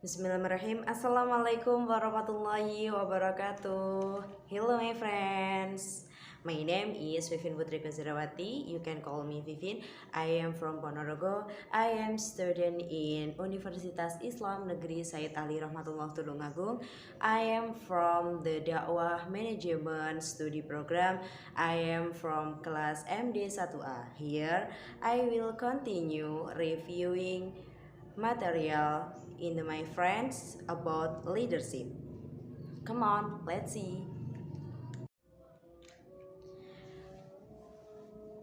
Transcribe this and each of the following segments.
Bismillahirrahmanirrahim. Assalamualaikum warahmatullahi wabarakatuh. Hello my friends. My name is Vivin Putri Kusdirawati. You can call me Vivin. I am from Ponorogo. I am student in Universitas Islam Negeri Said Ali Rahmatullah Tulungagung. I am from the Dakwah Management Study Program. I am from class MD 1A. Here I will continue reviewing material in my friends about leadership. Come on, let's see.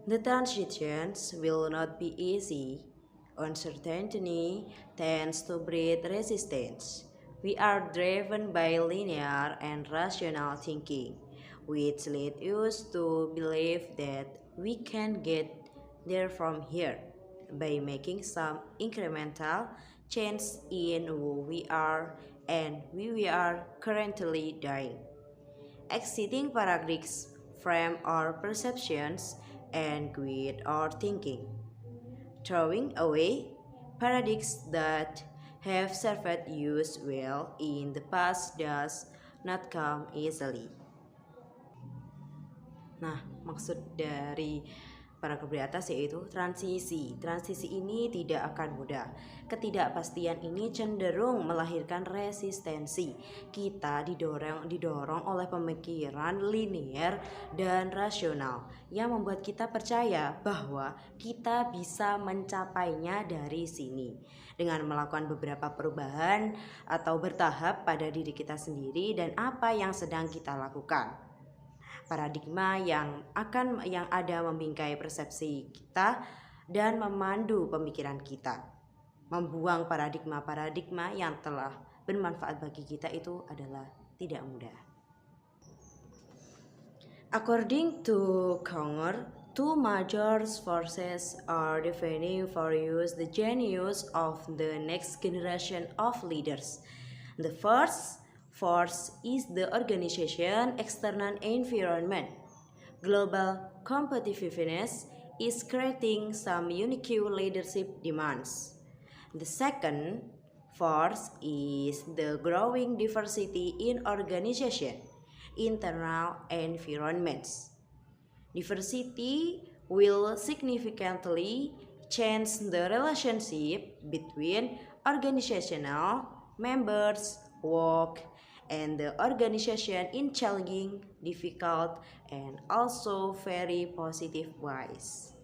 The transitions will not be easy. Uncertainty tends to breed resistance. We are driven by linear and rational thinking, which leads us to believe that we can get there from here by making some incremental change in who we are and we are currently doing. Exiting paradigms frame our perceptions and guide our thinking. Throwing away paradigms that have served us well in the past does not come easily. Nah, maksud dari paragraf di atas yaitu transisi. Transisi ini tidak akan mudah. Ketidakpastian ini cenderung melahirkan resistensi. Kita didorong oleh pemikiran linear dan rasional yang membuat kita percaya bahwa kita bisa mencapainya dari sini dengan melakukan beberapa perubahan atau bertahap pada diri kita sendiri dan apa yang sedang kita lakukan. Paradigma yang ada membingkai persepsi kita dan memandu pemikiran kita. Membuang paradigma-paradigma yang telah bermanfaat bagi kita itu adalah tidak mudah. According to Conger, two major forces are defining for us the genius of the next generation of leaders. The first force is the organization external environment. Global competitiveness is creating some unique leadership demands. The second force is the growing diversity in organization, internal environments. Diversity will significantly change the relationship between organizational members, work, and the organization in challenging, difficult, and also very positive ways.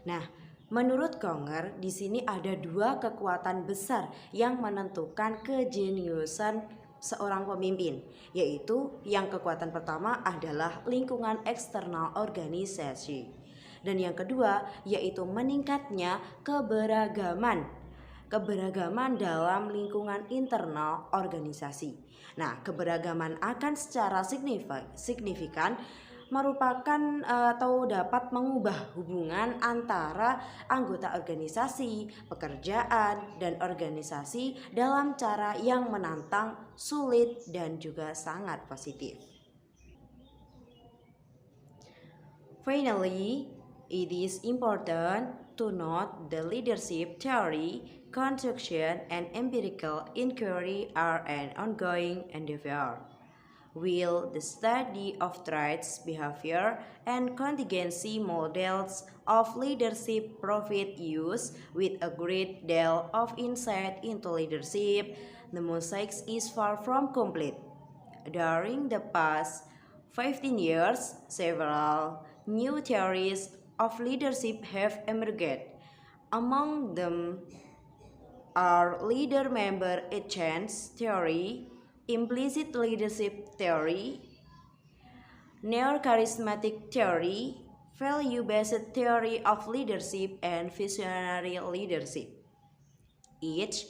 Nah, menurut Conger, di sini ada dua kekuatan besar yang menentukan kejeniusan seorang pemimpin, yaitu yang kekuatan pertama adalah lingkungan eksternal organisasi, dan yang kedua yaitu meningkatnya keberagaman dalam lingkungan internal organisasi. Nah, keberagaman akan secara signifikan merupakan atau dapat mengubah hubungan antara anggota organisasi, pekerjaan, dan organisasi dalam cara yang menantang, sulit, dan juga sangat positif. Finally, it is important to note the leadership theory, construction, and empirical inquiry are an ongoing endeavor. Will the study of traits, behavior, and contingency models of leadership provide use with a great deal of insight into leadership? The mosaic is far from complete. During the past 15 years, several new theories of leadership have emerged. Among them are leader-member exchange theory, implicit leadership theory, neo-charismatic theory, value-based theory of leadership, and visionary leadership, each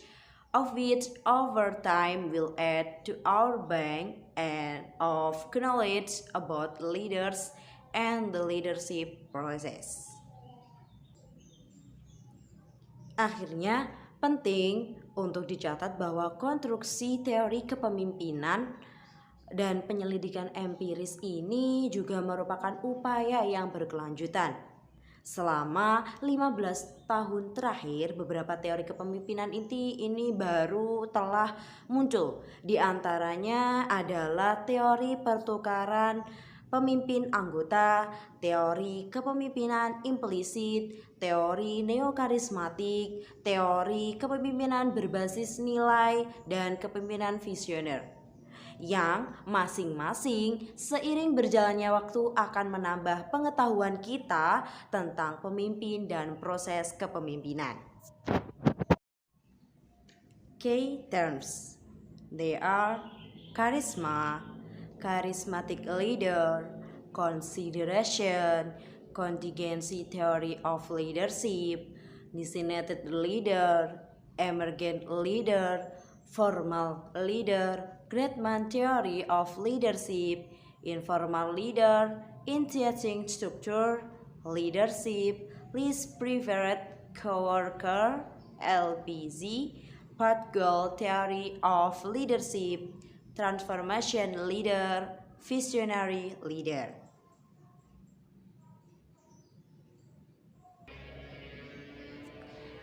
of which over time will add to our bank and of knowledge about leaders and the leadership process. Akhirnya, penting untuk dicatat bahwa konstruksi teori kepemimpinan dan penyelidikan empiris ini juga merupakan upaya yang berkelanjutan. Selama 15 tahun terakhir, beberapa teori kepemimpinan ini baru telah muncul. Di antaranya adalah teori pertukaran pemimpin anggota, teori kepemimpinan implisit, teori neokarismatik, teori kepemimpinan berbasis nilai, dan kepemimpinan visioner, yang masing-masing seiring berjalannya waktu akan menambah pengetahuan kita tentang pemimpin dan proses kepemimpinan. Key terms. They are charisma, charismatic leader, consideration, contingency theory of leadership, designated leader, emergent leader, formal leader, Gradman theory of leadership, informal leader, engaging structure, leadership, least preferred coworker, LPZ, path goal theory of leadership, transformation leader, visionary leader.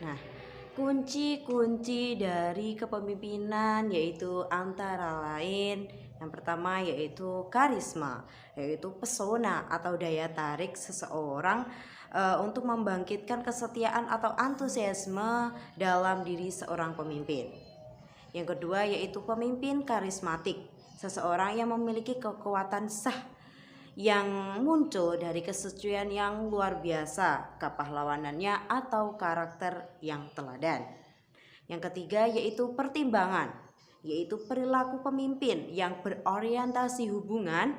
Nah, kunci-kunci dari kepemimpinan yaitu antara lain yang pertama yaitu karisma, yaitu pesona atau daya tarik seseorang untuk membangkitkan kesetiaan atau antusiasme dalam diri seorang pemimpin. Yang kedua yaitu pemimpin karismatik, seseorang yang memiliki kekuatan sah yang muncul dari kesucian yang luar biasa, kepahlawanannya atau karakter yang teladan. Yang ketiga yaitu pertimbangan, yaitu perilaku pemimpin yang berorientasi hubungan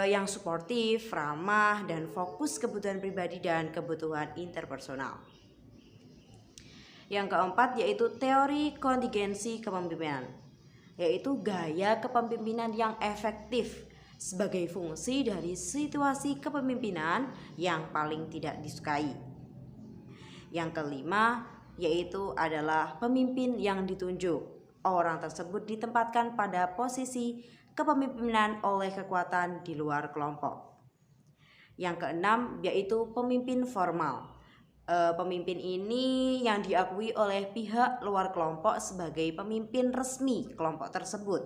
yang suportif, ramah, dan fokus kebutuhan pribadi dan kebutuhan interpersonal. Yang keempat yaitu teori kontingensi kepemimpinan, yaitu gaya kepemimpinan yang efektif sebagai fungsi dari situasi kepemimpinan yang paling tidak disukai. Yang kelima yaitu adalah pemimpin yang ditunjuk. Orang tersebut ditempatkan pada posisi kepemimpinan oleh kekuatan di luar kelompok. Yang keenam yaitu pemimpin formal. Pemimpin ini yang diakui oleh pihak luar kelompok sebagai pemimpin resmi kelompok tersebut.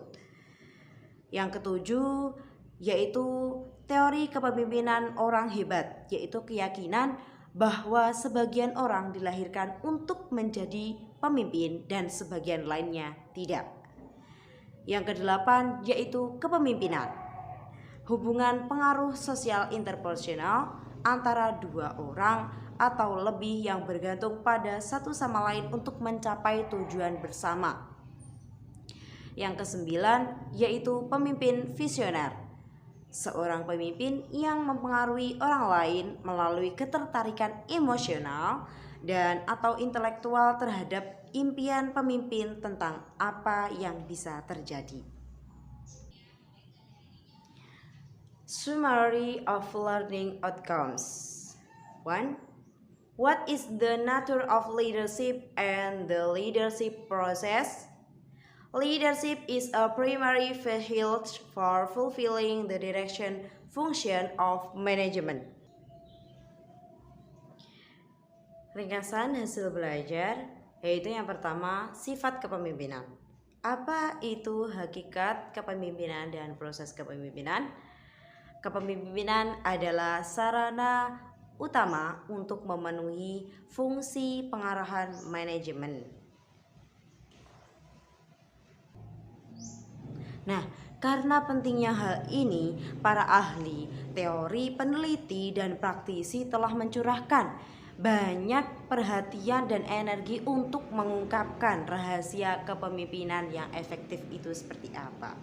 Yang ketujuh yaitu teori kepemimpinan orang hebat, yaitu keyakinan bahwa sebagian orang dilahirkan untuk menjadi pemimpin dan sebagian lainnya tidak. Yang kedelapan yaitu kepemimpinan, hubungan pengaruh sosial interpersonal antara dua orang atau lebih yang bergantung pada satu sama lain untuk mencapai tujuan bersama. Yang kesembilan yaitu pemimpin visioner, seorang pemimpin yang mempengaruhi orang lain melalui ketertarikan emosional dan atau intelektual terhadap impian pemimpin tentang apa yang bisa terjadi. Summary of learning outcomes. 1. What is the nature of leadership and the leadership process? Leadership is a primary vehicle for fulfilling the direction function of management. Ringkasan hasil belajar yaitu yang pertama, sifat kepemimpinan. Apa itu hakikat kepemimpinan dan proses kepemimpinan? Kepemimpinan adalah sarana utama untuk memenuhi fungsi pengarahan manajemen. Nah, karena pentingnya hal ini, para ahli, teori, peneliti, dan praktisi telah mencurahkan banyak perhatian dan energi untuk mengungkapkan rahasia kepemimpinan yang efektif itu seperti apa.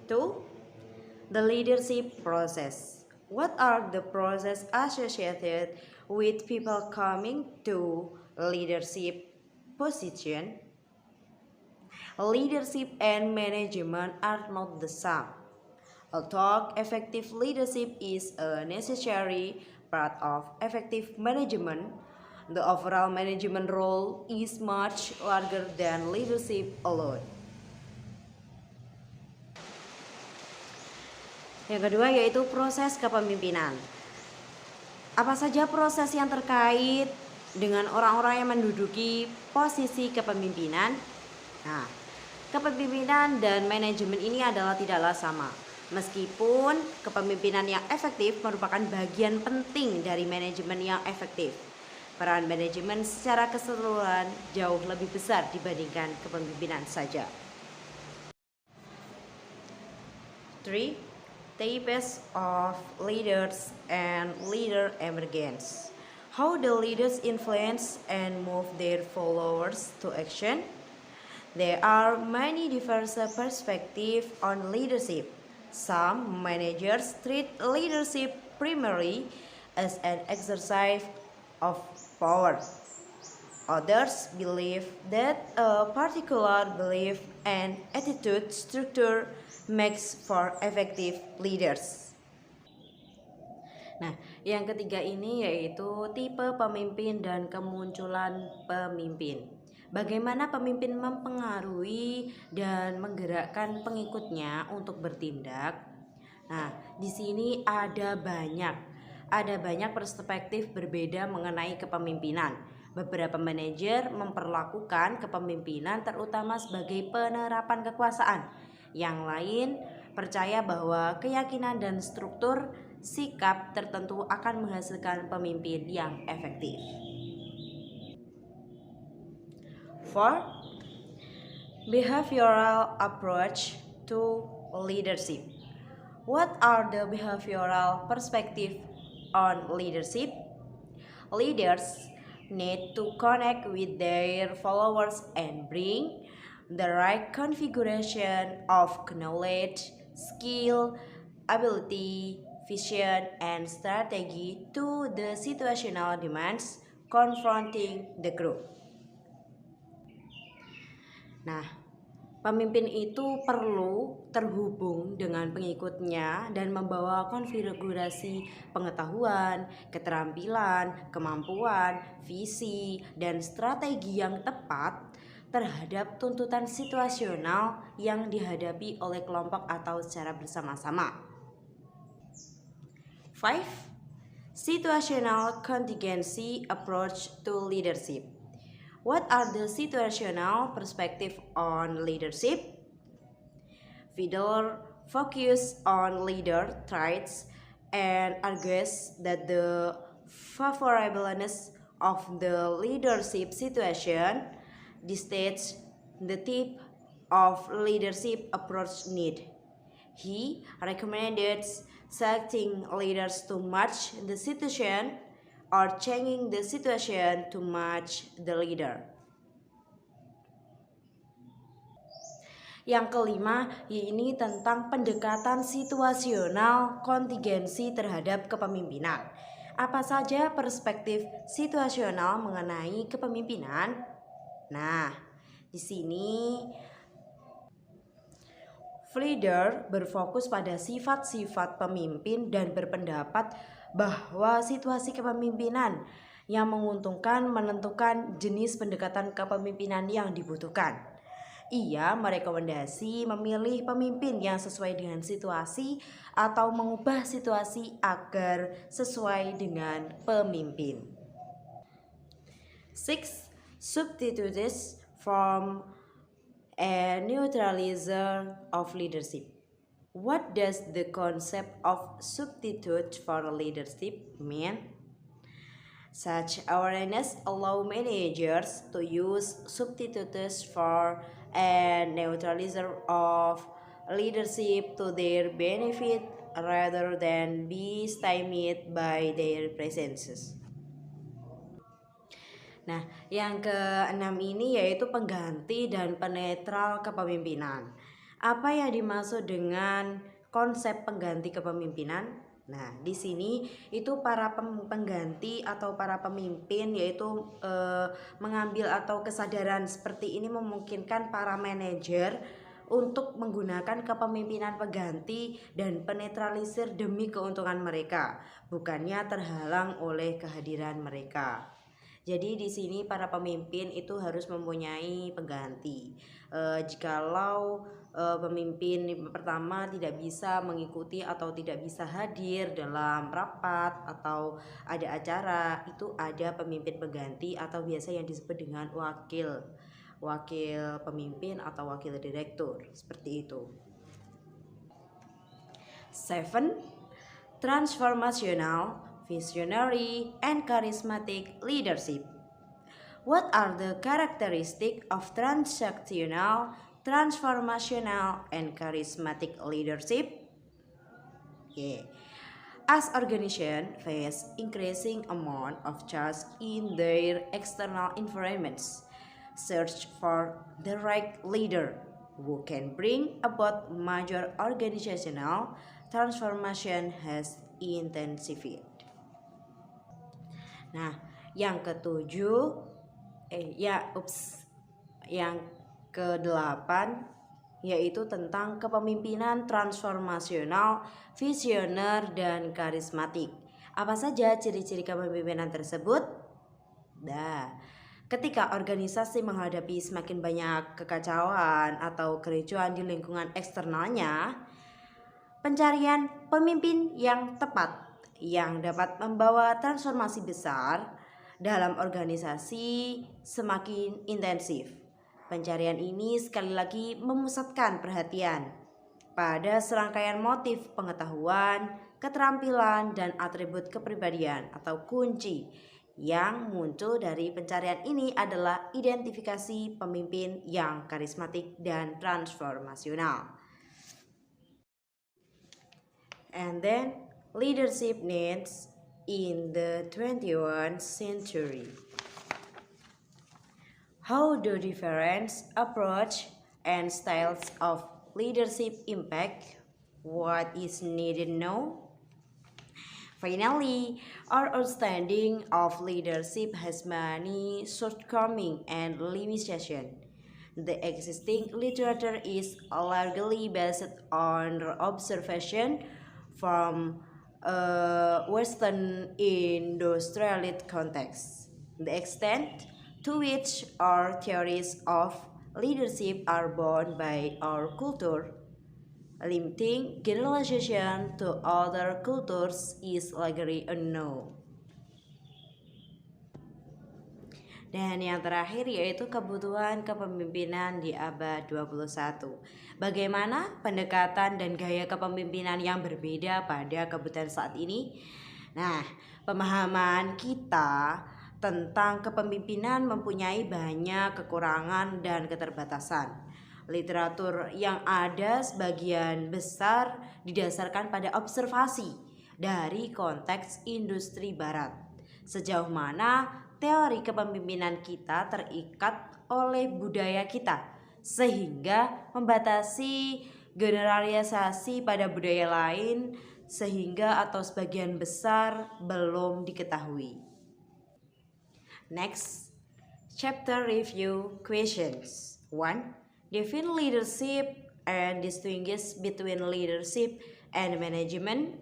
2. The leadership process. What are the process associated with people coming to leadership position? Leadership and management are not the same. Although effective leadership is a necessary part of effective management, the overall management role is much larger than leadership alone. Yang kedua yaitu proses kepemimpinan. Apa saja proses yang terkait dengan orang-orang yang menduduki posisi kepemimpinan? Nah, kepemimpinan dan manajemen ini adalah tidaklah sama. Meskipun kepemimpinan yang efektif merupakan bagian penting dari manajemen yang efektif, peran manajemen secara keseluruhan jauh lebih besar dibandingkan kepemimpinan saja. 3. Types of leaders and leader emergence. How the leaders influence and move their followers to action. There are many diverse perspectives on leadership. Some managers treat leadership primarily as an exercise of power. Others believe that a particular belief and attitude structure makes for effective leaders. Nah, yang ketiga ini yaitu tipe pemimpin dan kemunculan pemimpin. Bagaimana pemimpin mempengaruhi dan menggerakkan pengikutnya untuk bertindak? Nah, di sini ada banyak perspektif berbeda mengenai kepemimpinan. Beberapa manajer memperlakukan kepemimpinan terutama sebagai penerapan kekuasaan. Yang lain percaya bahwa keyakinan dan struktur sikap tertentu akan menghasilkan pemimpin yang efektif. 4. Behavioral approach to leadership. What are the behavioral perspective on leadership? Leaders need to connect with their followers and bring the right configuration of knowledge, skill, ability, vision, and strategy to the situational demands confronting the group. Nah, pemimpin itu perlu terhubung dengan pengikutnya dan membawa konfigurasi pengetahuan, keterampilan, kemampuan, visi, dan strategi yang tepat terhadap tuntutan situasional yang dihadapi oleh kelompok atau secara bersama-sama. 5. Situational contingency approach to leadership. What are the situational perspective on leadership? Fiedler focus on leader traits and argues that the favorableness of the leadership situation dictates the type of leadership approach need. He recommended selecting leaders to match the situation or changing the situation to match the leader. Yang kelima, ini tentang pendekatan situasional kontingensi terhadap kepemimpinan. Apa saja perspektif situasional mengenai kepemimpinan? Nah, di sini Fiedler berfokus pada sifat-sifat pemimpin dan berpendapat bahwa situasi kepemimpinan yang menguntungkan menentukan jenis pendekatan kepemimpinan yang dibutuhkan. Ia merekomendasi memilih pemimpin yang sesuai dengan situasi atau mengubah situasi agar sesuai dengan pemimpin. 6. Substitutes from a neutralizer of leadership. What does the concept of substitute for leadership mean? Such awareness allow managers to use substitutes for a neutralizer of leadership to their benefit rather than be stymied by their presences. Nah, yang keenam ini yaitu pengganti dan penetral kepemimpinan. Apa yang dimaksud dengan konsep pengganti kepemimpinan? Nah, di sini itu para pengganti atau para pemimpin yaitu mengambil atau kesadaran seperti ini memungkinkan para manajer untuk menggunakan kepemimpinan pengganti dan penetralisir demi keuntungan mereka, bukannya terhalang oleh kehadiran mereka. Jadi di sini para pemimpin itu harus mempunyai pengganti. Jikalau pemimpin pertama tidak bisa mengikuti atau tidak bisa hadir dalam rapat atau ada acara, itu ada pemimpin pengganti atau biasa yang disebut dengan wakil pemimpin atau wakil direktur, seperti itu. 7. Transformational, visionary, and charismatic leadership. What are the characteristics of transactional, transformational, and charismatic leadership? As organizations face increasing amount of change in their external environments, search for the right leader who can bring about major organizational transformation has intensified. Nah, yang ketujuh, yang kedelapan yaitu tentang kepemimpinan transformasional, visioner, dan karismatik. Apa saja ciri-ciri kepemimpinan tersebut? Ketika organisasi menghadapi semakin banyak kekacauan atau kericuan di lingkungan eksternalnya, pencarian pemimpin yang tepat yang dapat membawa transformasi besar dalam organisasi semakin intensif. Pencarian ini sekali lagi memusatkan perhatian pada serangkaian motif pengetahuan, keterampilan, dan atribut kepribadian atau kunci. Yang muncul dari pencarian ini adalah identifikasi pemimpin yang karismatik dan transformasional. And then leadership needs in the 21st century. How do different approach and styles of leadership impact what is needed now? Finally, our understanding of leadership has many shortcomings and limitations. The existing literature is largely based on observation from Western industrialist context. The extent to which our theories of leadership are bound by our culture, limiting generalization to other cultures is largely unknown. Dan yang terakhir yaitu kebutuhan kepemimpinan di abad 21. Bagaimana pendekatan dan gaya kepemimpinan yang berbeda pada kebutuhan saat ini? Nah, pemahaman kita tentang kepemimpinan mempunyai banyak kekurangan dan keterbatasan. Literatur yang ada sebagian besar didasarkan pada observasi dari konteks industri barat. Sejauh mana teori kepemimpinan kita terikat oleh budaya kita, sehingga membatasi generalisasi pada budaya lain, sehingga atau sebagian besar belum diketahui. Next, chapter review questions. 1. Define leadership and distinguish between leadership and management.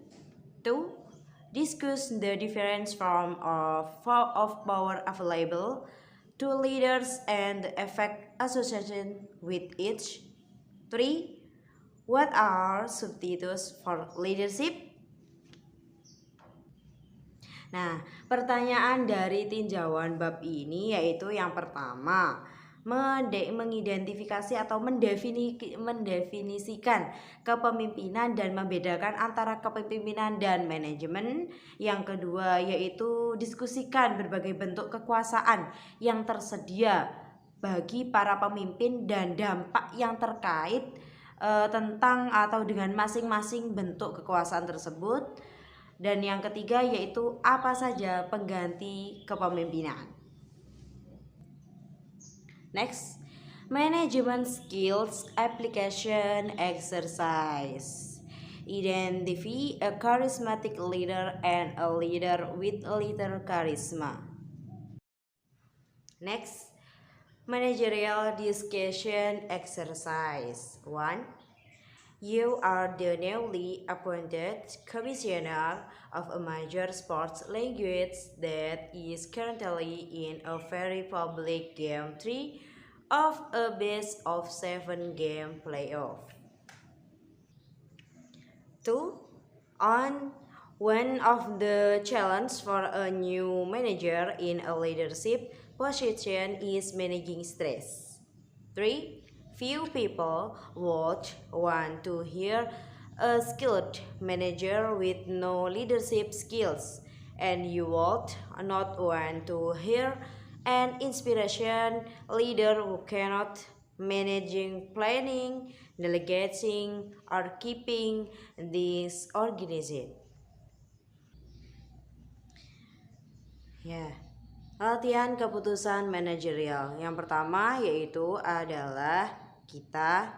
2. Discuss the difference of power available to leaders and the effect associated with each. 3. What are substitutes for leadership? Nah, pertanyaan dari tinjauan bab ini yaitu yang pertama, mengidentifikasi atau mendefinisikan kepemimpinan dan membedakan antara kepemimpinan dan manajemen. Yang kedua yaitu diskusikan berbagai bentuk kekuasaan yang tersedia bagi para pemimpin dan dampak yang terkait tentang atau dengan masing-masing bentuk kekuasaan tersebut. Dan yang ketiga yaitu apa saja pengganti kepemimpinan. Next, management skills application exercise. Identify a charismatic leader and a leader with a little charisma. Next, managerial discussion exercise. 1. You are the newly appointed commissioner of a major sports language that is currently in a very public game. 3. of a best-of-7 game playoff. 2. On one of the challenge for a new manager in a leadership position is managing stress. 3. Few people would want to hear a skilled manager with no leadership skills, and you would not want to hear an inspiration leader who cannot managing, planning, delegating, or keeping this organized. Ya, latihan keputusan manajerial. Yang pertama yaitu adalah kita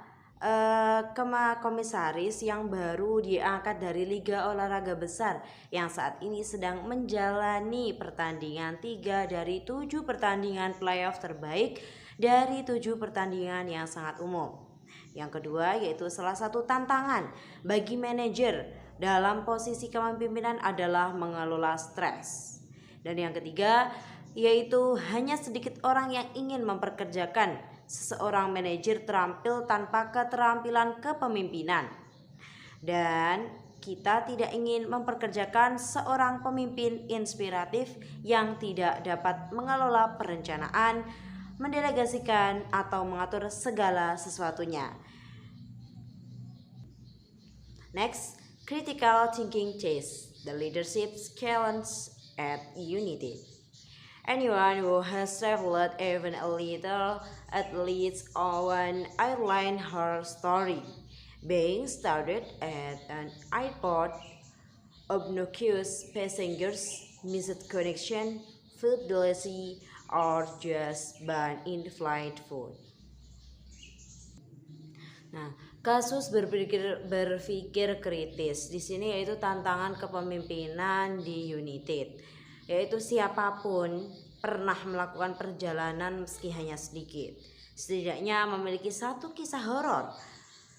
komisaris yang baru diangkat dari Liga Olahraga Besar yang saat ini sedang menjalani pertandingan 3 dari 7 pertandingan playoff terbaik dari 7 pertandingan yang sangat umum. Yang kedua yaitu salah satu tantangan bagi manajer dalam posisi kepemimpinan adalah mengelola stres. Dan yang ketiga yaitu hanya sedikit orang yang ingin memperkerjakan seseorang manajer terampil tanpa keterampilan kepemimpinan. Dan kita tidak ingin memperkerjakan seorang pemimpin inspiratif yang tidak dapat mengelola perencanaan, mendelegasikan atau mengatur segala sesuatunya. Next, critical thinking test, the leadership challenge at Unity. Anyone who has traveled even a little at least one airline horror story. Being started at an airport, obnoxious passengers, missed connection, food delivery, or just banned in flight food. Nah, kasus berpikir kritis di sini yaitu tantangan kepemimpinan di United, yaitu siapapun pernah melakukan perjalanan meski hanya sedikit, setidaknya memiliki satu kisah horor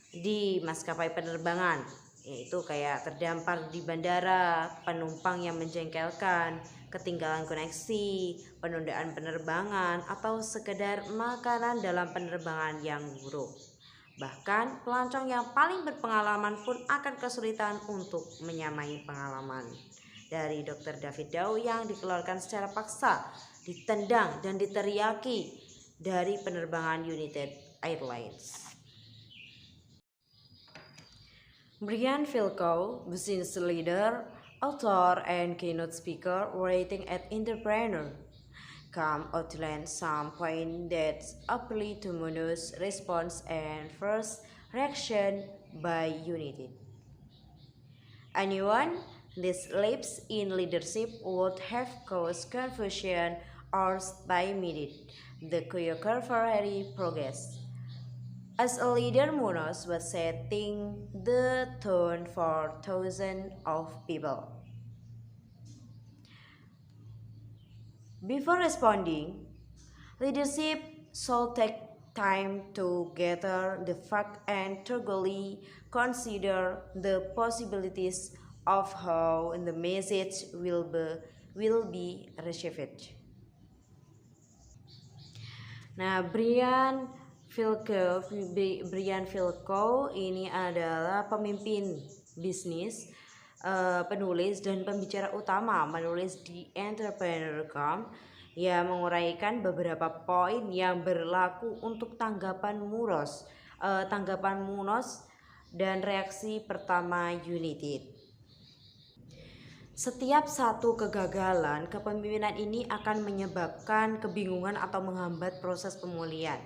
di maskapai penerbangan, yaitu kayak terdampar di bandara, penumpang yang menjengkelkan, ketinggalan koneksi, penundaan penerbangan, atau sekedar makanan dalam penerbangan yang buruk. Bahkan pelancong yang paling berpengalaman pun akan kesulitan untuk menyamai pengalaman dari Dr. David Dow yang dikeluarkan secara paksa, ditendang dan diteriaki dari penerbangan United Airlines. Brian Filko, business leader, author, and keynote speaker writing at Entrepreneur, outline some points that appeal to Munoz response and first reaction by United. Anyone that lives in leadership would have caused confusion or stymied the choreography progress. As a leader, Munoz was setting the tone for thousands of people. Before responding, leadership should take time to gather the facts and thoroughly consider the possibilities of how the message will be received. Nah, Brian Filko ini adalah pemimpin bisnis, penulis dan pembicara utama menulis di Entrepreneur.com yang menguraikan beberapa poin yang berlaku untuk tanggapan Munoz dan reaksi pertama United. Setiap satu kegagalan kepemimpinan ini akan menyebabkan kebingungan atau menghambat proses pemulihan.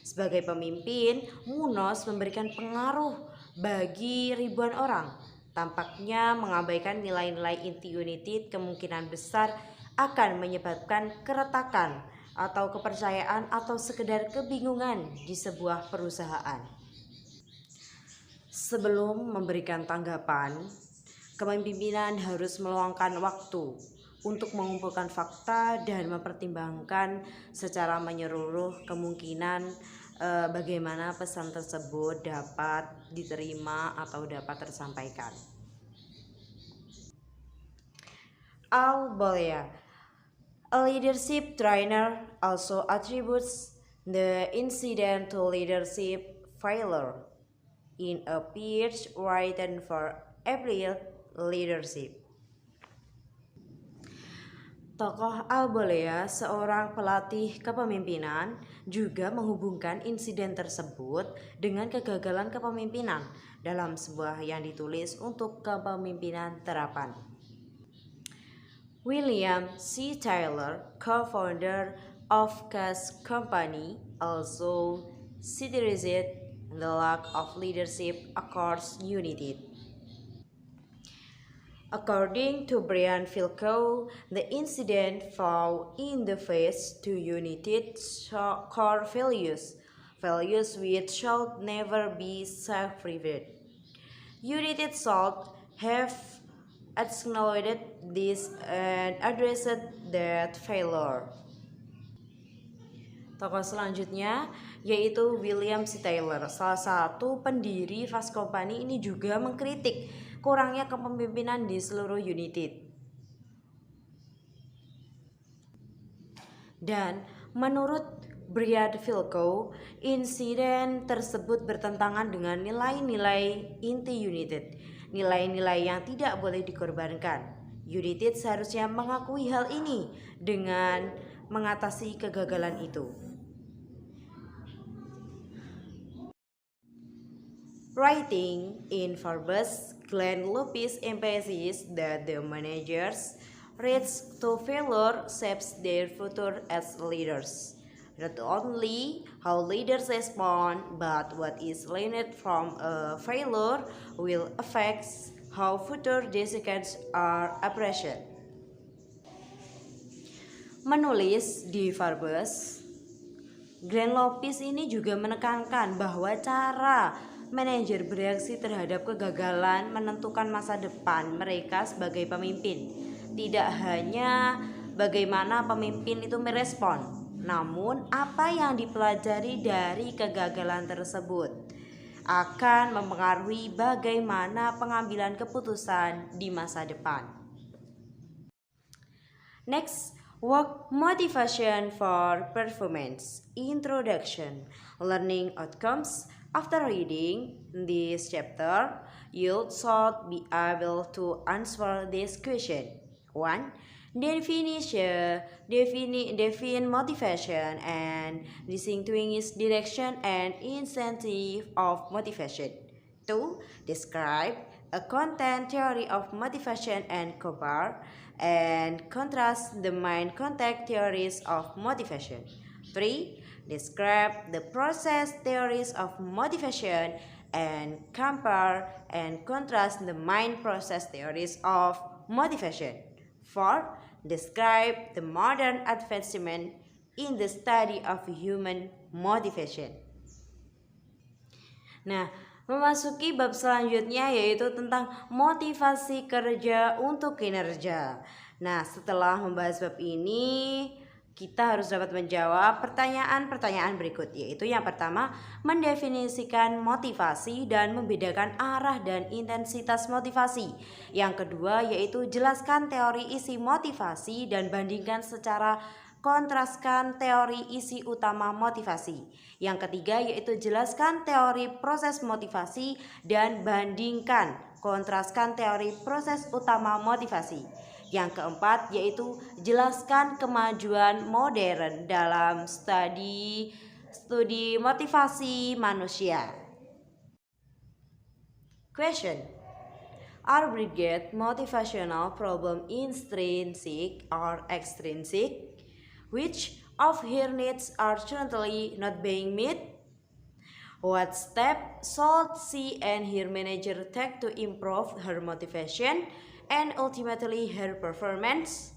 Sebagai pemimpin, Munoz memberikan pengaruh bagi ribuan orang. Tampaknya mengabaikan nilai-nilai inti United kemungkinan besar akan menyebabkan keretakan atau kepercayaan atau sekedar kebingungan di sebuah perusahaan. Sebelum memberikan tanggapan, kepemimpinan harus meluangkan waktu untuk mengumpulkan fakta dan mempertimbangkan secara menyeluruh kemungkinan bagaimana pesan tersebut dapat diterima atau dapat tersampaikan. Al Bolea, a leadership trainer, also attributes The incident to leadership failure in a pitch written for April leadership. Tokoh Albolea, seorang pelatih kepemimpinan, juga menghubungkan insiden tersebut dengan kegagalan kepemimpinan dalam sebuah yang ditulis untuk kepemimpinan terapan. William C. Taylor, co-founder of Cash Company, also satirized the lack of leadership across United. According to Brian Filko, the incident fell in the face to United's core values, values which should never be sacrificed. United should have acknowledged this and addressed that failure. Tokoh selanjutnya yaitu William C. Taylor, salah satu pendiri Fast Company, ini juga mengkritik kurangnya kepemimpinan di seluruh United. Dan menurut Brian Filko, insiden tersebut bertentangan dengan nilai-nilai inti United, nilai-nilai yang tidak boleh dikorbankan. United seharusnya mengakui hal ini dengan mengatasi kegagalan itu. Writing in Forbes, Glenn Lupis emphasizes that the managers' risk to failure shapes their future as leaders. Not only how leaders respond, but what is learned from a failure will affect how future decisions are appraised. Menulis di Forbes, Glenn Lupis ini juga menekankan bahwa cara manajer bereaksi terhadap kegagalan menentukan masa depan mereka sebagai pemimpin. Tidak hanya bagaimana pemimpin itu merespon, namun apa yang dipelajari dari kegagalan tersebut akan mempengaruhi bagaimana pengambilan keputusan di masa depan. Next, work motivation for performance. Introduction, learning outcomes. After reading this chapter, you should be able to answer this question. 1. Define motivation and distinguish direction and incentive of motivation. 2. Describe a content theory of motivation and compare and contrast the main content theories of motivation. 3. Describe the process theories of motivation and compare and contrast the main process theories of motivation. 4. Describe the modern advancement in the study of human motivation. Nah, memasuki bab selanjutnya yaitu tentang motivasi kerja untuk kinerja. Nah, setelah membahas bab ini, kita harus dapat menjawab pertanyaan-pertanyaan berikut, yaitu yang pertama, mendefinisikan motivasi dan membedakan arah dan intensitas motivasi. Yang kedua yaitu jelaskan teori isi motivasi dan bandingkan secara kontraskan teori isi utama motivasi. Yang ketiga yaitu jelaskan teori proses motivasi dan bandingkan kontraskan teori proses utama motivasi. Yang keempat yaitu jelaskan kemajuan modern dalam studi motivasi manusia. Question: are brigade motivational problem intrinsic or extrinsic? Which of her needs are currently not being met? What step should she and her manager take to improve her motivation and ultimately her performance?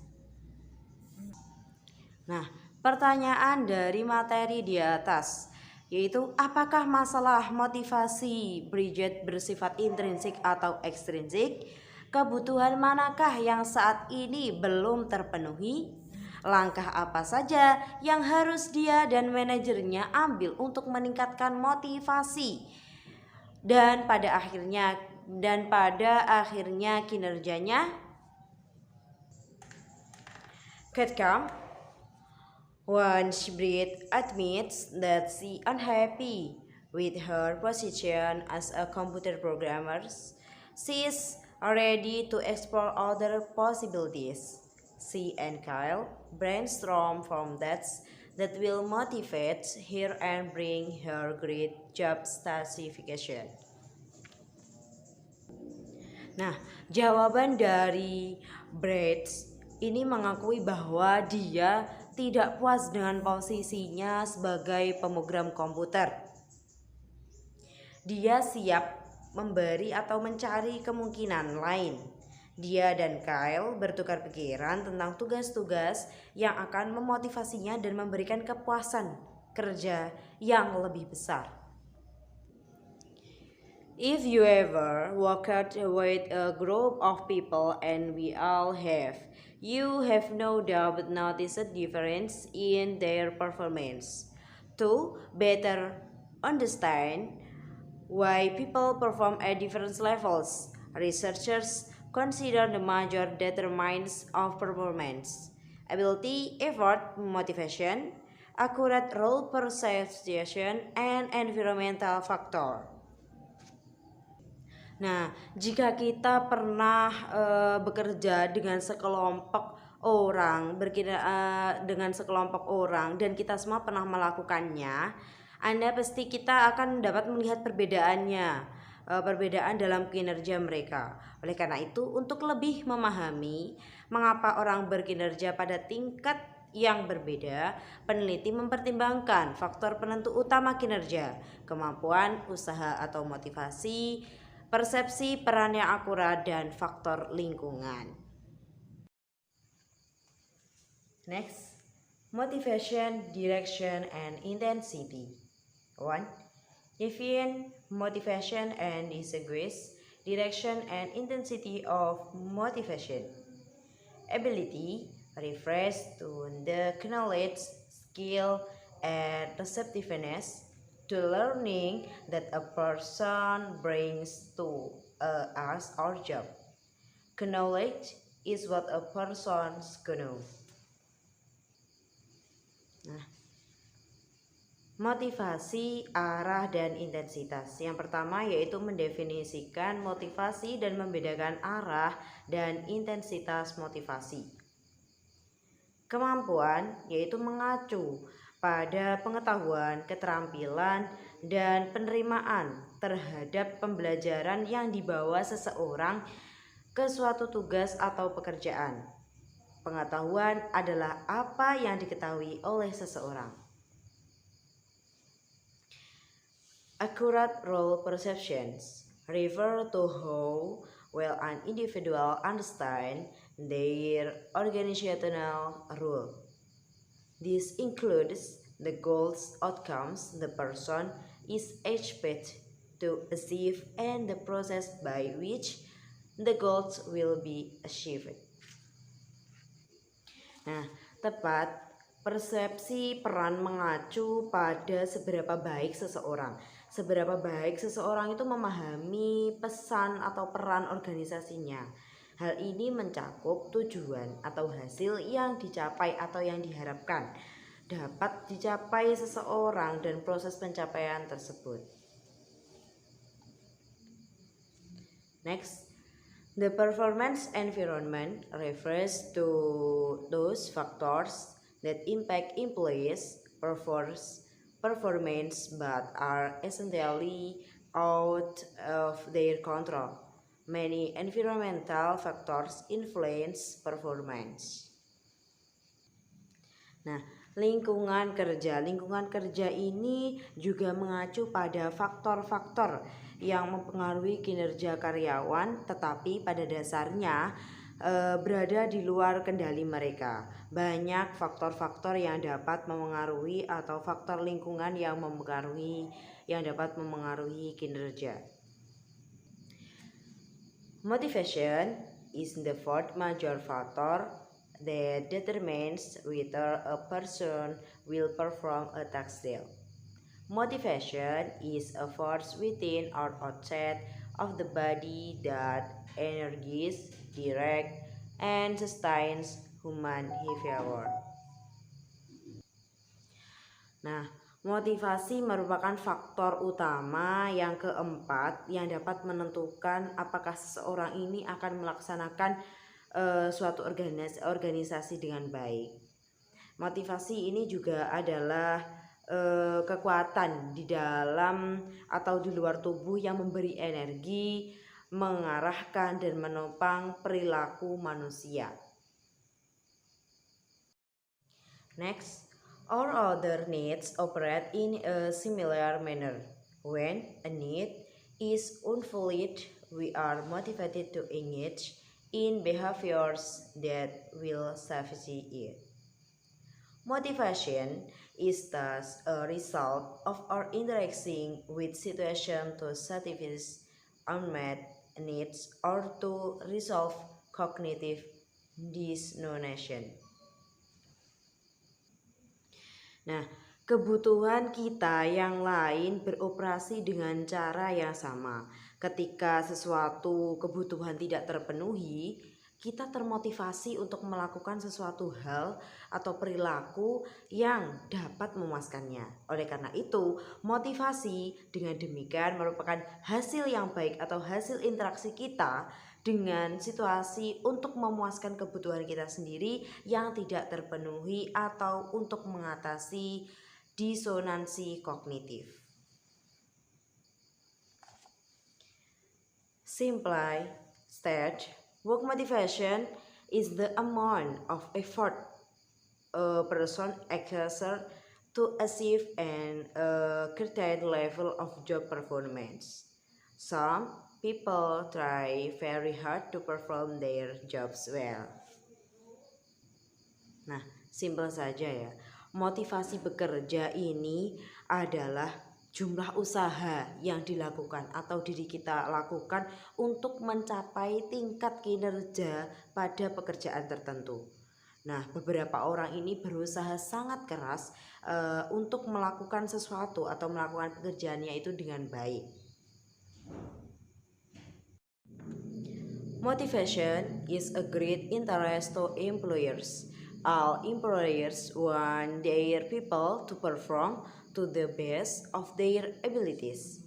Nah, pertanyaan dari materi di atas yaitu apakah masalah motivasi Bridget bersifat intrinsik atau ekstrinsik? Kebutuhan manakah yang saat ini belum terpenuhi? Langkah apa saja yang harus dia dan manajernya ambil untuk meningkatkan motivasi? Dan pada akhirnya kinerjanya. Catcom, Once Brit admits that she unhappy with her position as a computer programmer, she is ready to explore other possibilities. She and Kyle brainstorm from that will motivate her and bring her great job satisfaction. Nah, jawaban dari Brad ini mengakui bahwa dia tidak puas dengan posisinya sebagai pemrogram komputer. Dia siap memberi atau mencari kemungkinan lain. Dia dan Kyle bertukar pikiran tentang tugas-tugas yang akan memotivasinya dan memberikan kepuasan kerja yang lebih besar. If you ever walk out with a group of people, and we all have, you have no doubt noticed a difference in their performance. To better understand why people perform at different levels, researchers consider the major determinants of performance: ability, effort, motivation, accurate role perception, and environmental factor. Nah, jika kita pernah bekerja dengan sekelompok orang, dengan sekelompok orang dan kita semua pernah melakukannya, Anda pasti kita akan dapat melihat perbedaan dalam kinerja mereka. Oleh karena itu, untuk lebih memahami mengapa orang berkinerja pada tingkat yang berbeda, peneliti mempertimbangkan faktor penentu utama kinerja, kemampuan, usaha atau motivasi, persepsi peran yang akurat, dan faktor lingkungan. Next, motivation, direction, and intensity. 1. Define motivation and distinguish direction and intensity of motivation. Ability refers to the knowledge, skill, and receptiveness to learning that a person brings to us or job. Knowledge is what a person know. Nah, motivasi, arah, dan intensitas. Yang pertama yaitu mendefinisikan motivasi dan membedakan arah dan intensitas motivasi. Kemampuan yaitu mengacu pada pengetahuan, keterampilan, dan penerimaan terhadap pembelajaran yang dibawa seseorang ke suatu tugas atau pekerjaan. Pengetahuan adalah apa yang diketahui oleh seseorang. Accurate role perceptions refer to how well an individual understands their organizational role. This includes the goals, outcomes the person is expected to achieve, and the process by which the goals will be achieved. Nah, tepat persepsi peran mengacu pada seberapa baik seseorang. Seberapa baik seseorang itu memahami pesan atau peran organisasinya. Hal ini mencakup tujuan atau hasil yang dicapai atau yang diharapkan dapat dicapai seseorang dan proses pencapaian tersebut. Next, the performance environment refers to those factors that impact employees' performance but are essentially out of their control. Many environmental factors influence performance. Nah, lingkungan kerja. Lingkungan kerja ini juga mengacu pada faktor-faktor yang mempengaruhi kinerja karyawan, tetapi pada dasarnya berada di luar kendali mereka. Banyak faktor-faktor yang dapat memengaruhi atau faktor lingkungan yang dapat memengaruhi kinerja. Motivation is the fourth major factor that determines whether a person will perform a task. Motivation is a force within or outside of the body that energizes, directs, and sustains human behavior. Nah, motivasi merupakan faktor utama yang keempat yang dapat menentukan apakah seseorang ini akan melaksanakan suatu organisasi dengan baik. Motivasi ini juga adalah kekuatan di dalam atau di luar tubuh yang memberi energi, mengarahkan dan menopang perilaku manusia. Next, all other needs operate in a similar manner. When a need is unfulfilled, we are motivated to engage in behaviors that will satisfy it. Motivation is thus a result of our interacting with situations to satisfy unmet needs or to resolve cognitive dissonance. Nah, kebutuhan kita yang lain beroperasi dengan cara yang sama. Ketika sesuatu kebutuhan tidak terpenuhi, kita termotivasi untuk melakukan sesuatu hal atau perilaku yang dapat memuaskannya. Oleh karena itu, motivasi dengan demikian merupakan hasil yang baik atau hasil interaksi kita dengan situasi untuk memuaskan kebutuhan kita sendiri yang tidak terpenuhi atau untuk mengatasi disonansi kognitif. Simply stated, work motivation is the amount of effort a person exerts to achieve an certain level of job performance. Some people try very hard to perform their jobs well. Nah, simpel saja ya. Motivasi bekerja ini adalah jumlah usaha yang dilakukan atau diri kita lakukan untuk mencapai tingkat kinerja pada pekerjaan tertentu. Nah, beberapa orang ini berusaha sangat keras untuk melakukan sesuatu atau melakukan pekerjaannya itu dengan baik. Motivation is a great interest to employers. All employers want their people to perform to the best of their abilities.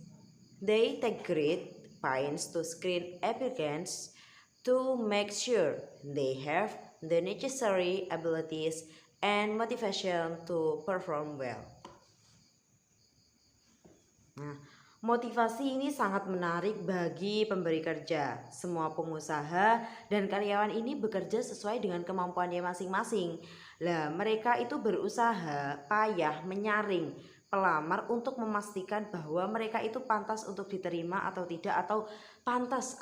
They take great pains to screen applicants to make sure they have the necessary abilities and motivation to perform well. Nah, motivasi ini sangat menarik bagi pemberi kerja. Semua pengusaha dan karyawan ini bekerja sesuai dengan kemampuannya masing-masing. Lah, mereka itu berusaha payah menyaring pelamar untuk memastikan bahwa mereka itu pantas untuk diterima atau tidak, atau pantas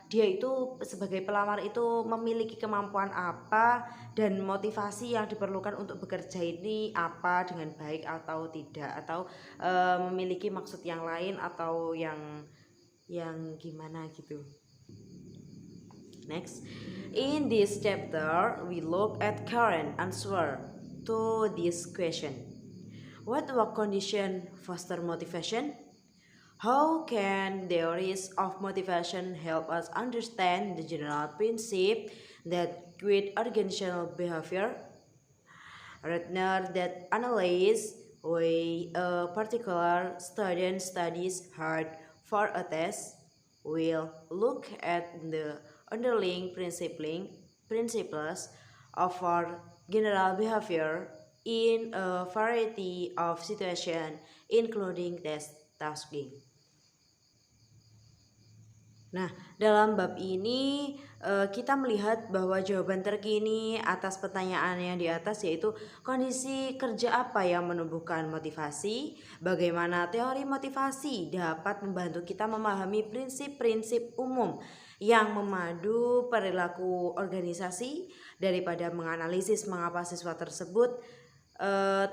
dia itu sebagai pelamar itu memiliki kemampuan apa dan motivasi yang diperlukan untuk bekerja ini apa, dengan baik atau tidak, atau memiliki maksud yang lain atau yang gimana gitu. Next, in this chapter we look at current answer to this question. What work condition foster motivation? How can theories of motivation help us understand the general principle that guide organizational behavior? Rather than analyze why a particular student studies hard for a test, we'll look at the underlying principles of our general behavior in a variety of situations, including test tasking. Nah, dalam bab ini kita melihat bahwa jawaban terkini atas pertanyaan yang di atas, yaitu kondisi kerja apa yang menumbuhkan motivasi, bagaimana teori motivasi dapat membantu kita memahami prinsip-prinsip umum yang memadu perilaku organisasi, daripada menganalisis mengapa siswa tersebut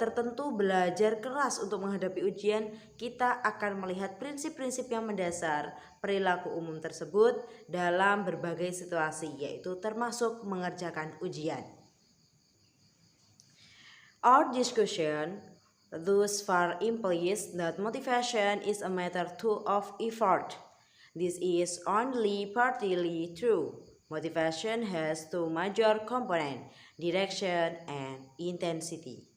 tertentu belajar keras untuk menghadapi ujian. Kita akan melihat prinsip-prinsip yang mendasar perilaku umum tersebut dalam berbagai situasi, yaitu termasuk mengerjakan ujian. Our discussion thus far implies that motivation is a matter too of effort. This is only partly true. Motivation has two major components, direction and intensity.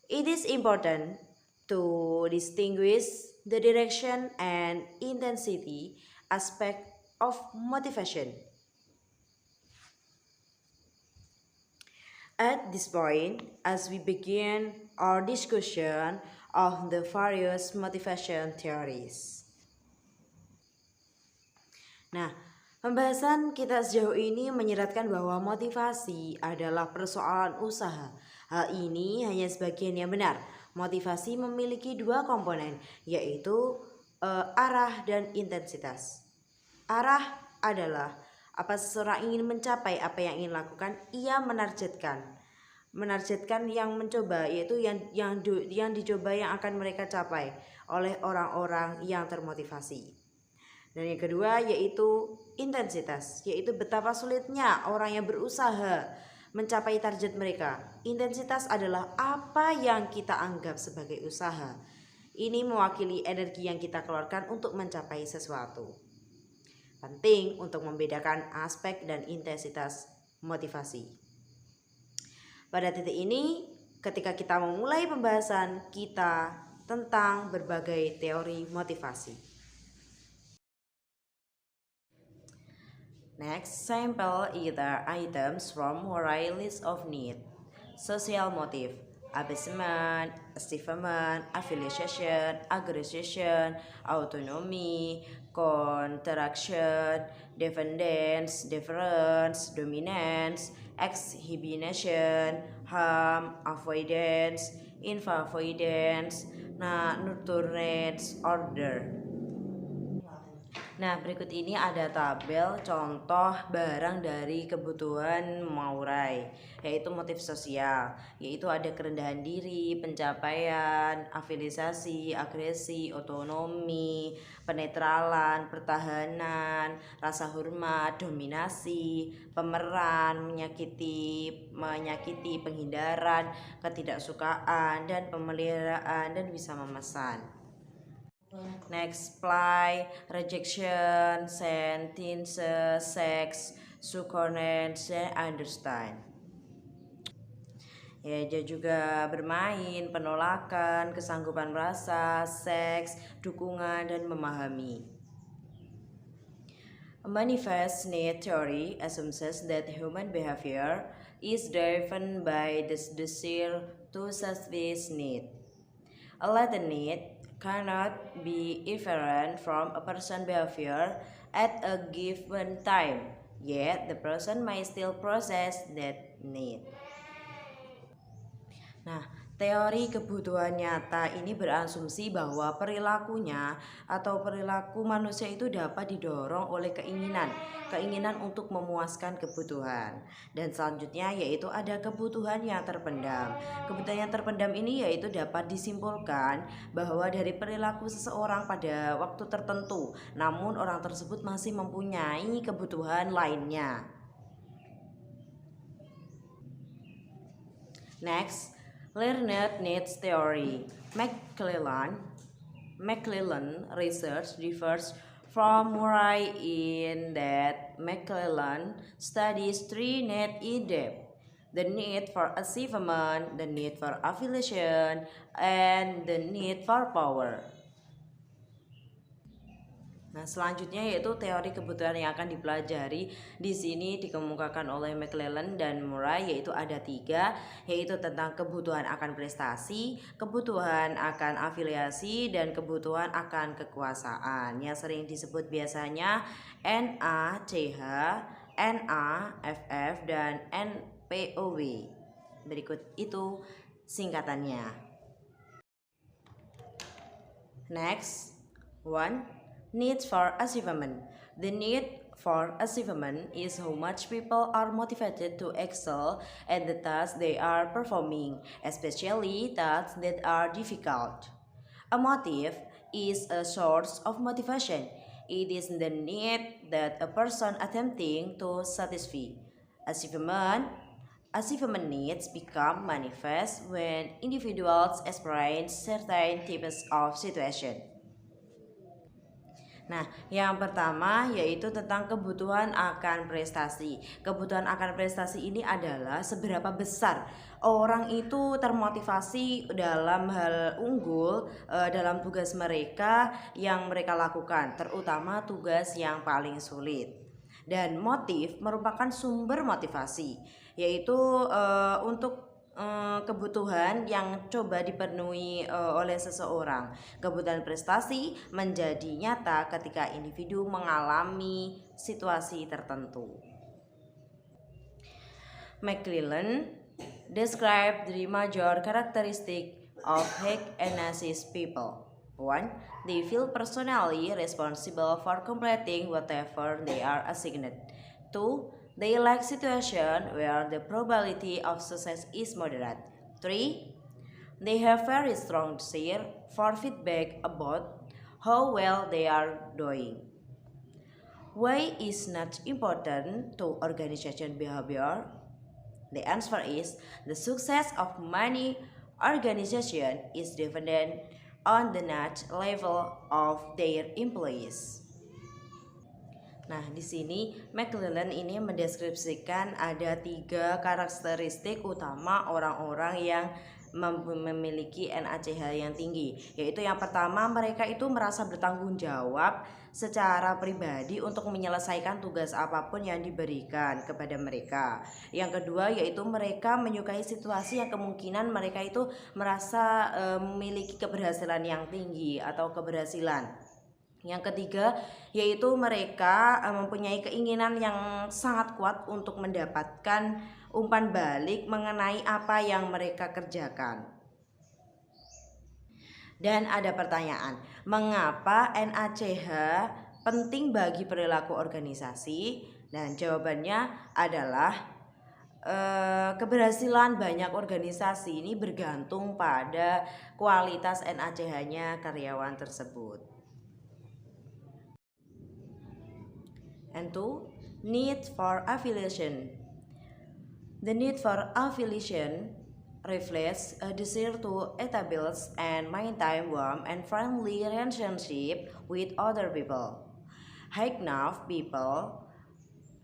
It is important to distinguish the direction and intensity aspect of motivation. At this point, as we begin our discussion of the various motivation theories. Nah, pembahasan kita sejauh ini menyeratkan bahwa motivasi adalah persoalan usaha. Hal ini hanya sebagian yang benar. Motivasi memiliki dua komponen, yaitu arah dan intensitas. Arah adalah apa seseorang ingin mencapai, apa yang ingin lakukan, ia menargetkan yang mencoba, yaitu yang dicoba yang akan mereka capai oleh orang-orang yang termotivasi. Dan yang kedua yaitu intensitas, yaitu betapa sulitnya orang yang berusaha mencapai target mereka. Intensitas adalah apa yang kita anggap sebagai usaha. Ini mewakili energi yang kita keluarkan untuk mencapai sesuatu. Penting untuk membedakan aspek dan intensitas motivasi. Pada titik ini, ketika kita memulai pembahasan kita tentang berbagai teori motivasi. Next, sample either items from Murray list of need. Social motive, abasement, achievement, affiliation, aggregation, autonomy, contraction, dependence, difference, dominance, exhibition, harm, avoidance, inavoidance, nurturance, order. Nah, berikut ini ada tabel contoh barang dari kebutuhan Maurai, yaitu motif sosial, yaitu ada kerendahan diri, pencapaian, afiliasi, agresi, otonomi, penetralan, pertahanan, rasa hormat, dominasi, pemeran, menyakiti, penghindaran, ketidaksukaan, dan pemeliharaan, dan bisa memesan. Next, supply, rejection, sentence, sex, succonance, dan understand. Ya, dia juga bermain, penolakan, kesanggupan merasa, seks, dukungan, dan memahami. A manifest need theory assumes that human behavior is driven by the desire to satisfy need. A latent need cannot be different from a person's behavior at a given time, yet the person may still process that need. Nah, teori kebutuhan nyata ini berasumsi bahwa perilakunya atau perilaku manusia itu dapat didorong oleh keinginan untuk memuaskan kebutuhan. Dan selanjutnya yaitu ada kebutuhan yang terpendam. Kebutuhan yang terpendam ini yaitu dapat disimpulkan bahwa dari perilaku seseorang pada waktu tertentu, namun orang tersebut masih mempunyai kebutuhan lainnya. Next, learned needs theory. McClellan research differs from Murray in that McClellan studies three needs in depth: the need for achievement, the need for affiliation, and the need for power. Nah, selanjutnya yaitu teori kebutuhan yang akan dipelajari di sini dikemukakan oleh McClellan dan Murray, yaitu ada 3, yaitu tentang kebutuhan akan prestasi, kebutuhan akan afiliasi, dan kebutuhan akan kekuasaan yang sering disebut biasanya NACH, NAFF, dan NPOW. Berikut itu singkatannya. Next, 1. Needs for achievement. The need for achievement is how much people are motivated to excel at the tasks they are performing, especially tasks that are difficult. A motive is a source of motivation. It is the need that a person attempting to satisfy. Achievement needs become manifest when individuals experience certain types of situation. Nah, yang pertama yaitu tentang kebutuhan akan prestasi. Kebutuhan akan prestasi ini adalah seberapa besar orang itu termotivasi dalam hal unggul dalam tugas mereka yang mereka lakukan, terutama tugas yang paling sulit. Dan motif merupakan sumber motivasi, yaitu untuk kebutuhan yang coba dipenuhi oleh seseorang. Kebutuhan prestasi menjadi nyata ketika individu mengalami situasi tertentu. McClellan described the major characteristic of high-energy people. 1. They feel personally responsible for completing whatever they are assigned. 2. They like situations where the probability of success is moderate. 3. They have very strong desire for feedback about how well they are doing. Why is not important to organization behavior? The answer is the success of many organizations is dependent on the net level of their employees. Nah, di sini McClellan ini mendeskripsikan ada 3 karakteristik utama orang-orang yang memiliki NACH yang tinggi, yaitu yang pertama, mereka itu merasa bertanggung jawab secara pribadi untuk menyelesaikan tugas apapun yang diberikan kepada mereka. Yang kedua, yaitu mereka menyukai situasi yang kemungkinan mereka itu merasa memiliki keberhasilan yang tinggi atau keberhasilan. Yang ketiga, yaitu mereka mempunyai keinginan yang sangat kuat untuk mendapatkan umpan balik mengenai apa yang mereka kerjakan. Dan ada pertanyaan, mengapa NACH penting bagi perilaku organisasi? Dan jawabannya adalah keberhasilan banyak organisasi ini bergantung pada kualitas NACH-nya karyawan tersebut. And 2. Need for affiliation. The need for affiliation reflects a desire to establish and maintain warm and friendly relationship with other people. High-enough people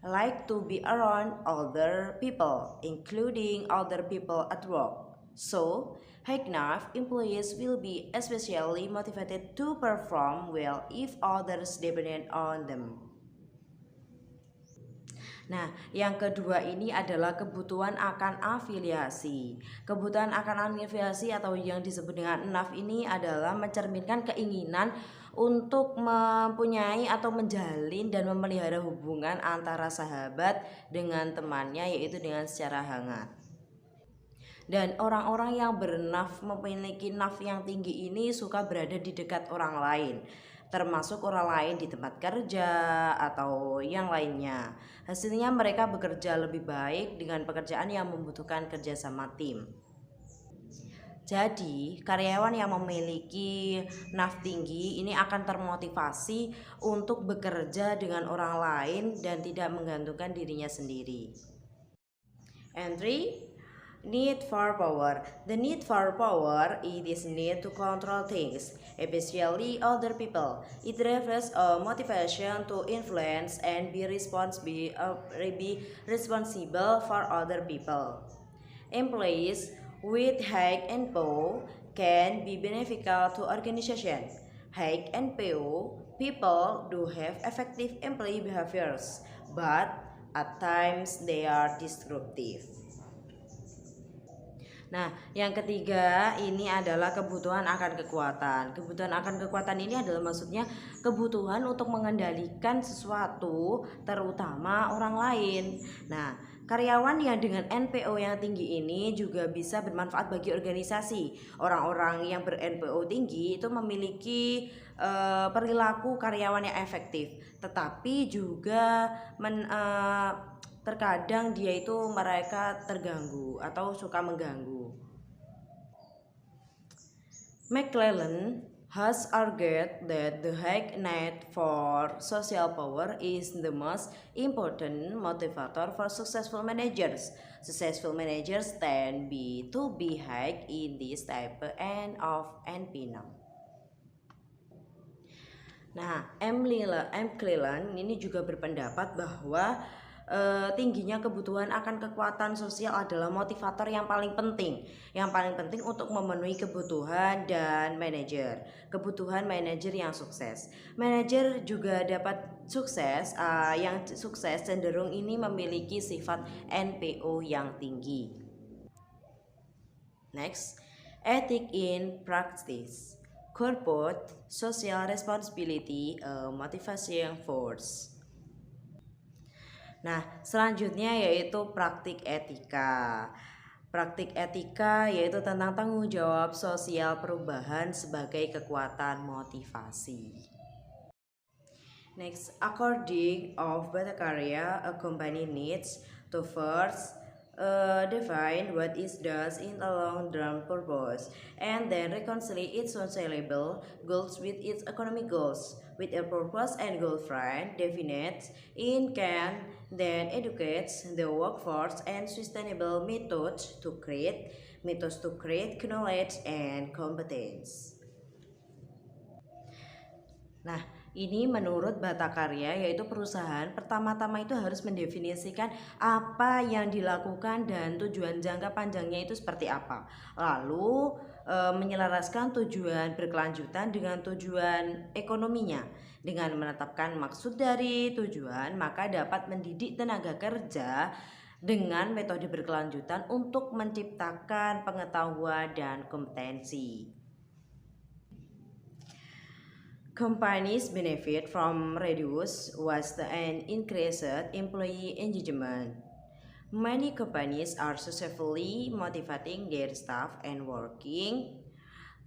like to be around other people, including other people at work. So, high-enough employees will be especially motivated to perform well if others depend on them. Nah, yang kedua ini adalah kebutuhan akan afiliasi. Kebutuhan akan afiliasi atau yang disebut dengan NAF ini adalah mencerminkan keinginan untuk mempunyai atau menjalin dan memelihara hubungan antara sahabat dengan temannya, yaitu dengan secara hangat. Dan orang-orang yang bernaf memiliki naf yang tinggi ini suka berada di dekat orang lain, termasuk orang lain di tempat kerja atau yang lainnya. Hasilnya mereka bekerja lebih baik dengan pekerjaan yang membutuhkan kerjasama tim. Jadi karyawan yang memiliki naf tinggi ini akan termotivasi untuk bekerja dengan orang lain dan tidak menggantungkan dirinya sendiri. And 3. Need for power. The need for power is need to control things, especially other people. It reflects a motivation to influence and be responsible for other people. Employees with high NPO can be beneficial to organization. High NPO people do have effective employee behaviors, but at times they are disruptive. Nah, yang ketiga ini adalah kebutuhan akan kekuatan. Kebutuhan akan kekuatan ini adalah maksudnya kebutuhan untuk mengendalikan sesuatu, terutama orang lain. Nah, karyawan yang dengan NPO yang tinggi ini juga bisa bermanfaat bagi organisasi. Orang-orang yang ber-NPO tinggi itu memiliki perilaku karyawan yang efektif, tetapi juga terkadang dia itu mereka terganggu atau suka mengganggu. McClellan has argued that the high need for social power is the most important motivator for successful managers. Successful managers tend to be high in this type of NP now. Nah, M. Cleland ini juga berpendapat bahwa tingginya kebutuhan akan kekuatan sosial adalah motivator yang paling penting. Yang paling penting untuk memenuhi kebutuhan dan kebutuhan manajer yang sukses. Manajer juga dapat sukses, yang sukses cenderung ini memiliki sifat NPO yang tinggi. Next, ethic in practice. Corporate social responsibility, a motivation force. Nah, selanjutnya yaitu praktik etika. Praktik etika yaitu tentang tanggung jawab sosial perubahan sebagai kekuatan motivasi. Next, according of Bhattacharya, a company needs to first define what it does in a long-term purpose, and then reconcile its societal goals with its economic goals. With a purpose and goal frame definite, it can then educates the workforce and sustainable methods to create knowledge and competence. Nah, ini menurut Bhattacharya yaitu perusahaan pertama-tama itu harus mendefinisikan apa yang dilakukan dan tujuan jangka panjangnya itu seperti apa. Lalu menyelaraskan tujuan berkelanjutan dengan tujuan ekonominya. Dengan menetapkan maksud dari tujuan, maka dapat mendidik tenaga kerja dengan metode berkelanjutan untuk menciptakan pengetahuan dan kompetensi. Companies benefit from reduced waste and increased employee engagement. Many companies are successfully motivating their staff and working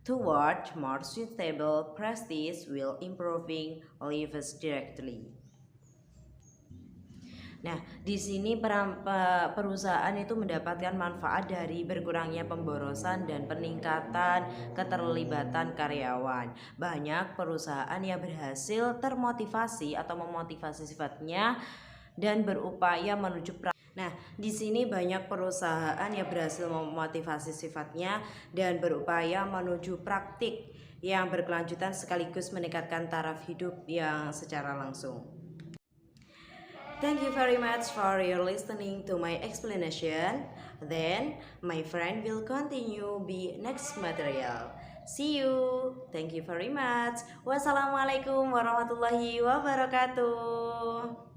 toward more sustainable practices while improving lives directly. Nah, di sini perusahaan itu mendapatkan manfaat dari berkurangnya pemborosan dan peningkatan keterlibatan karyawan. Banyak perusahaan yang berhasil termotivasi atau memotivasi sifatnya dan berupaya menuju Nah, di sini banyak perusahaan yang berhasil memotivasi sifatnya dan berupaya menuju praktik yang berkelanjutan sekaligus meningkatkan taraf hidup yang secara langsung. Thank you very much for your listening to my explanation. Then my friend will continue the next material. See you. Thank you very much. Wassalamualaikum warahmatullahi wabarakatuh.